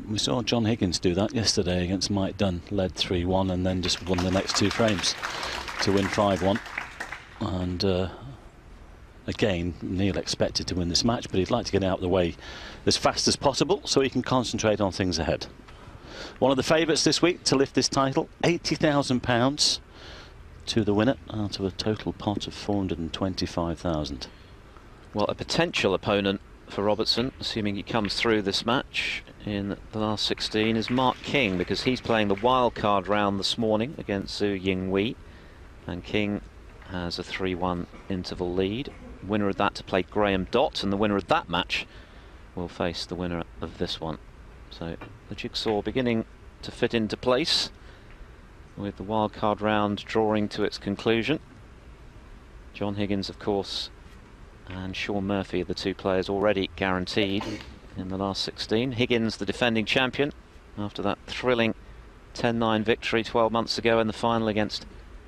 We saw John Higgins do that yesterday against Mike Dunn, led 3-1 and then just won the next 2 frames to win 5-1. And again, Neil expected to win this match, but he'd like to get out of the way as fast as possible so he can concentrate on things ahead. One of the favourites this week to lift this title, £80,000 to the winner out of a total pot of 425,000. Well, a potential opponent for Robertson, assuming he comes through this match in the last 16, is Mark King, because he's playing the wildcard round this morning against Zhu Yingwei, and King has a 3-1 interval lead. Winner of that to play Graham Dott, and the winner of that match will face the winner of this one. So the jigsaw beginning to fit into place, with the wildcard round drawing to its conclusion. John Higgins, of course, and Sean Murphy are the 2 players already guaranteed in the last 16. Higgins, the defending champion, after that thrilling 10-9 victory 12 months ago in the final against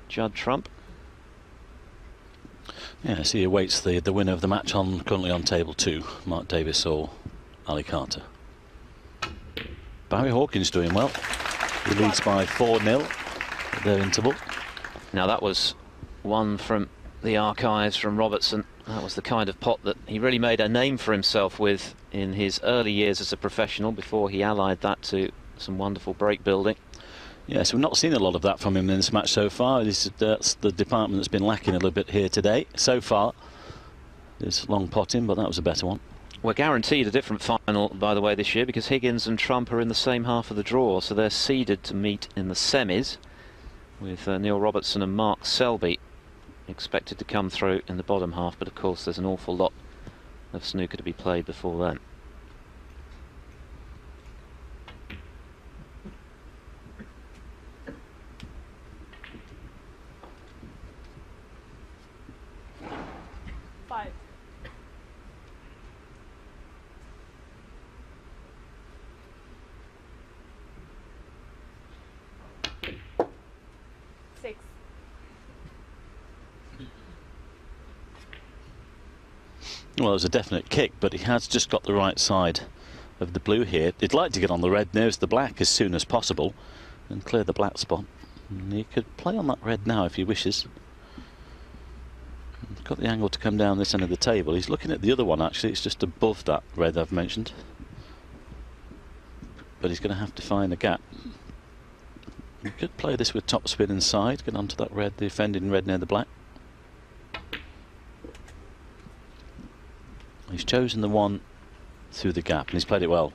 Judd Trump. Yes, he awaits the winner of the match currently on table 2, Mark Davis or Ali Carter. Barry Hawkins doing well. He leads by 4-0 at their interval. Now that was one from the archives from Robertson. That was the kind of pot that he really made a name for himself with in his early years as a professional, before he allied that to some wonderful break building. Yes, we've not seen a lot of that from him in this match so far. That's the department that's been lacking a little bit here today. So far, there's long potting, but that was a better one. We're guaranteed a different final, by the way, this year, because Higgins and Trump are in the same half of the draw, so they're seeded to meet in the semis, with Neil Robertson and Mark Selby expected to come through in the bottom half. But of course there's an awful lot of snooker to be played before then. Well, it was a definite kick, but he has just got the right side of the blue here. He'd like to get on the red nearest the black as soon as possible and clear the black spot. And he could play on that red now if he wishes. He's got the angle to come down this end of the table. He's looking at the other one, actually. It's just above that red I've mentioned. But he's going to have to find a gap. He could play this with top spin inside, get onto that red, the offending red near the black. He's chosen the one through the gap, and he's played it well.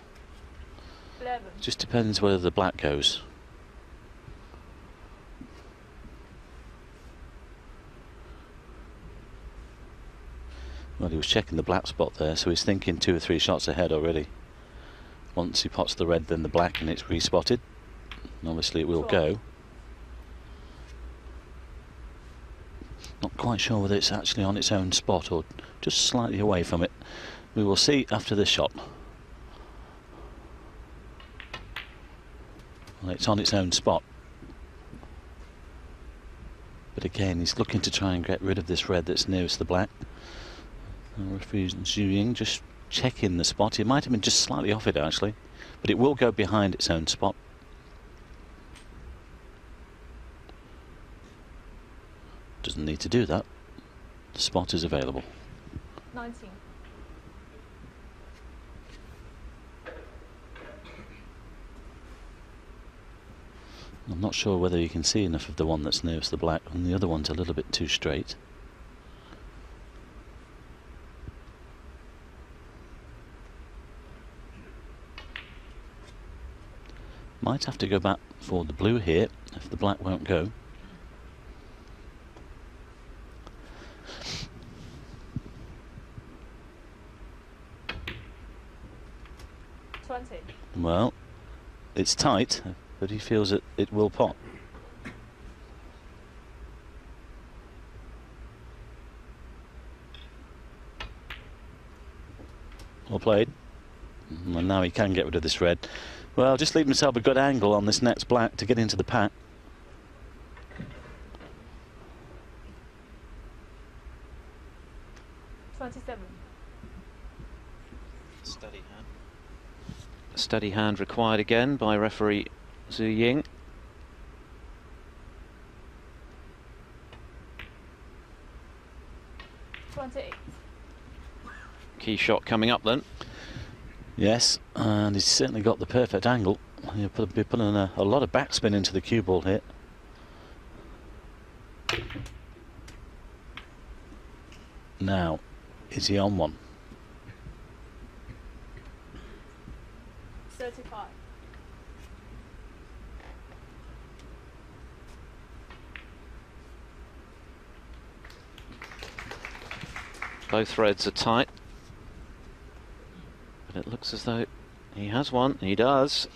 11. Just depends whether the black goes. Well, he was checking the black spot there, so he's thinking 2 or 3 shots ahead already. Once he pots the red, then the black, and it's respotted. And obviously it will go. Not quite sure whether it's actually on its own spot or just slightly away from it. We will see after this shot. Well, it's on its own spot. But again, he's looking to try and get rid of this red that's nearest the black. Referee Zhu Ying just checking the spot. He might have been just slightly off it actually, but it will go behind its own spot. Doesn't need to do that. The spot is available. 19. I'm not sure whether you can see enough of the one that's nearest the black, and the other one's a little bit too straight. Might have to go back for the blue here if the black won't go. Well, it's tight, but he feels that it will pot. Well played. And now he can get rid of this red. Well, just leave himself a good angle on this next black to get into the pack. Steady hand required again by referee Zhu Ying. Key shot coming up then. Yes, and he's certainly got the perfect angle. He'll be putting a lot of backspin into the cue ball here. Now, is he on one? 35. Both reds are tight, but it looks as though he has one. He does.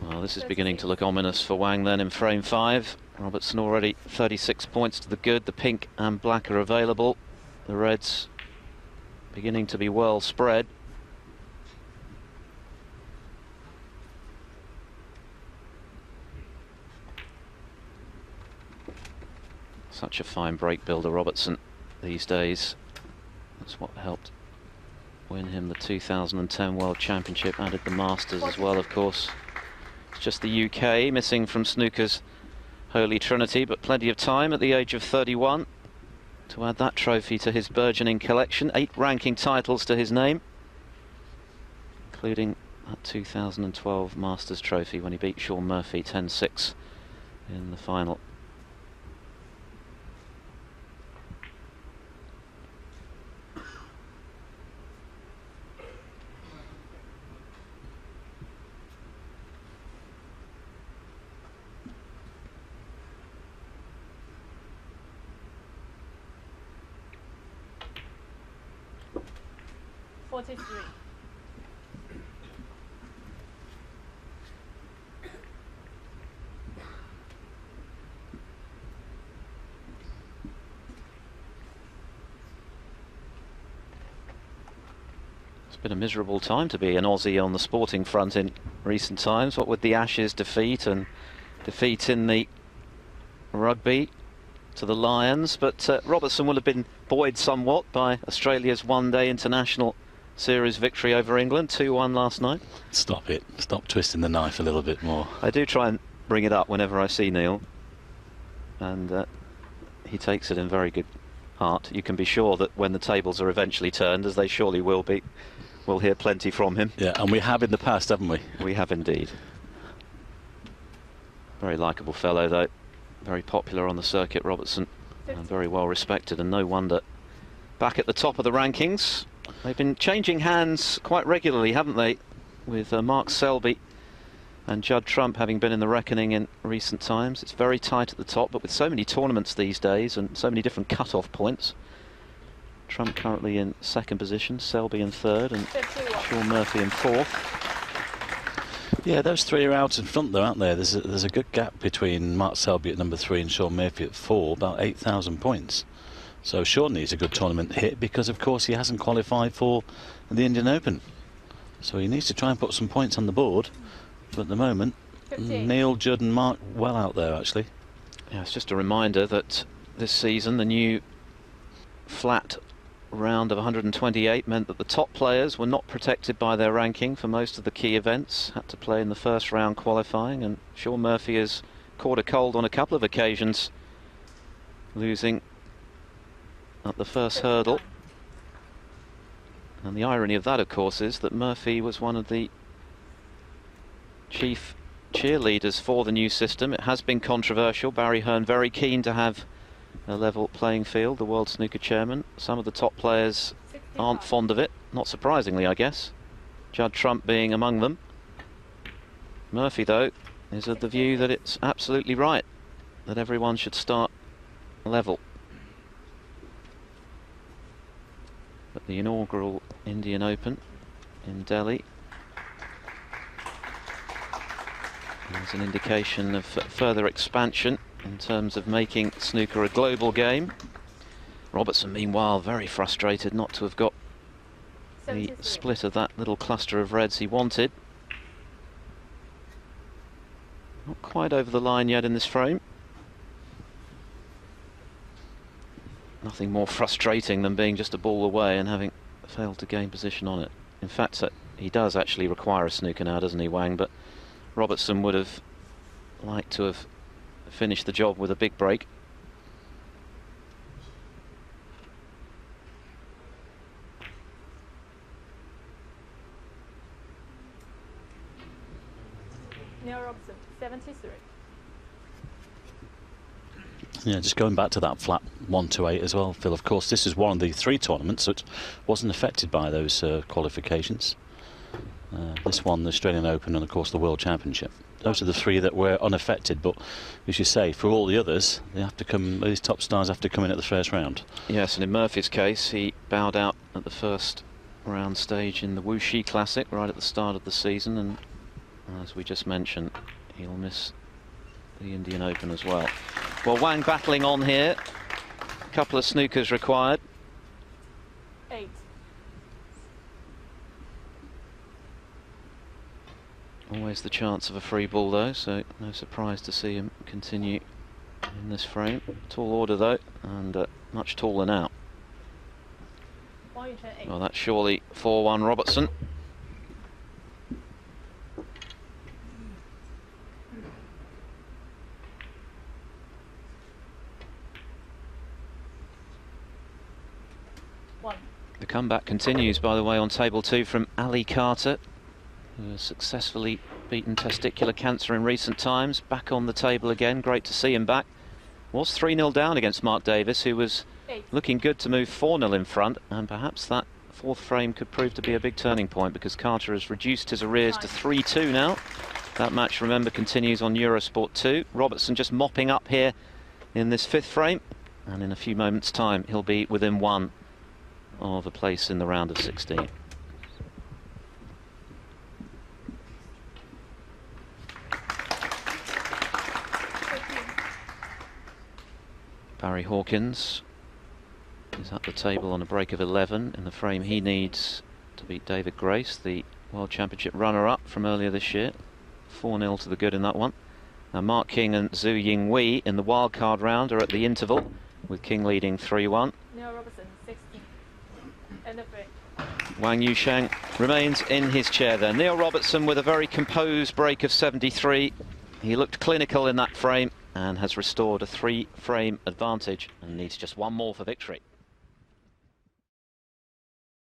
Well, this is beginning to look ominous for Wang then in frame 5. Robertson already 36 points to the good. The pink and black are available. The reds beginning to be well spread. Such a fine break builder, Robertson, these days. That's what helped win him the 2010 World Championship, added the Masters as well, of course. It's just the UK missing from snooker's Holy Trinity, but plenty of time at the age of 31 to add that trophy to his burgeoning collection. 8 ranking titles to his name, including that 2012 Masters trophy when he beat Shaun Murphy 10-6 in the final. It's been a miserable time to be an Aussie on the sporting front in recent times, what with the Ashes defeat and defeat in the rugby to the Lions. But Robertson will have been buoyed somewhat by Australia's one-day international series victory over England, 2-1 last night. Stop it. Stop twisting the knife a little bit more. I do try and bring it up whenever I see Neil, and he takes it in very good heart. You can be sure that when the tables are eventually turned, as they surely will be, we'll hear plenty from him. Yeah, and we have in the past, haven't we? We have indeed. Very likeable fellow, though. Very popular on the circuit, Robertson, and very well respected, and no wonder. Back at the top of the rankings. They've been changing hands quite regularly, haven't they? With Mark Selby and Judd Trump having been in the reckoning in recent times. It's very tight at the top, but with so many tournaments these days and so many different cut-off points. Trump currently in 2nd position, Selby in 3rd, and Shaun Murphy in 4th. Yeah, those 3 are out in front though, aren't there? There's a good gap between Mark Selby at number 3 and Shaun Murphy at 4, about 8,000 points. So Shaun needs a good tournament hit because, of course, he hasn't qualified for the Indian Open. So he needs to try and put some points on the board. But at the moment, 15. Neil, Judd and Mark well out there, actually. Yeah, it's just a reminder that this season the new flat round of 128 meant that the top players were not protected by their ranking for most of the key events, had to play in the first round qualifying, and Shaun Murphy has caught a cold on a couple of occasions, losing at the first hurdle. And the irony of that, of course, is that Murphy was one of the chief cheerleaders for the new system. It has been controversial. Barry Hearn very keen to have a level playing field, the World Snooker chairman. Some of the top players aren't fond of it, not surprisingly, I guess. Judd Trump being among them. Murphy, though, is of the view that it's absolutely right that everyone should start level. At the inaugural Indian Open in Delhi, there's an indication of further expansion in terms of making snooker a global game. Robertson, meanwhile, very frustrated not to have got the split of that little cluster of reds he wanted. Not quite over the line yet in this frame. nothing more frustrating than being just a ball away and having failed to gain position on it. In fact, he does actually require a snooker now, doesn't he, Wang? But Robertson would have liked to have finished the job with a big break. Neil Robertson, 73. Yeah, just going back to that flat 1-8 as well, Phil. Of course, this is one of the 3 tournaments that wasn't affected by those qualifications. This one, the Australian Open, and of course the World Championship. Those are the 3 that were unaffected. But as you say, for all the others, they have to come. These top stars have to come in at the first round. Yes, and in Murphy's case, he bowed out at the first round stage in the Wuxi Classic right at the start of the season, and as we just mentioned, he'll miss the Indian Open as well. Well, Wang battling on here. A couple of snookers required. 8. Always the chance of a free ball though, so no surprise to see him continue in this frame. Tall order though, and much taller now. Wang Yuchen, 8. Well, that's surely 4-1 Robertson. The comeback continues, by the way, on table 2 from Ali Carter, who has successfully beaten testicular cancer in recent times. Back on the table again, great to see him back. Was 3-0 down against Mark Davis, who was 8. looking good to move 4-0 in front, and perhaps that 4th frame could prove to be a big turning point, because Carter has reduced his arrears to 3-2 now. That match, remember, continues on Eurosport 2. Robertson just mopping up here in this 5th frame, and in a few moments' time he'll be within 1 of a place in the round of 16. Barry Hawkins is at the table on a break of 11 in the frame he needs to beat David Grace, the World Championship runner-up from earlier this year. 4-0 to the good in that one. Now Mark King and Zhu Yingwei in the wildcard round are at the interval, with King leading 3-1. Neil Robertson, 16. End of break. Wang Yuchen remains in his chair there. Neil Robertson with a very composed break of 73. He looked clinical in that frame and has restored a 3-frame advantage and needs just 1 more for victory.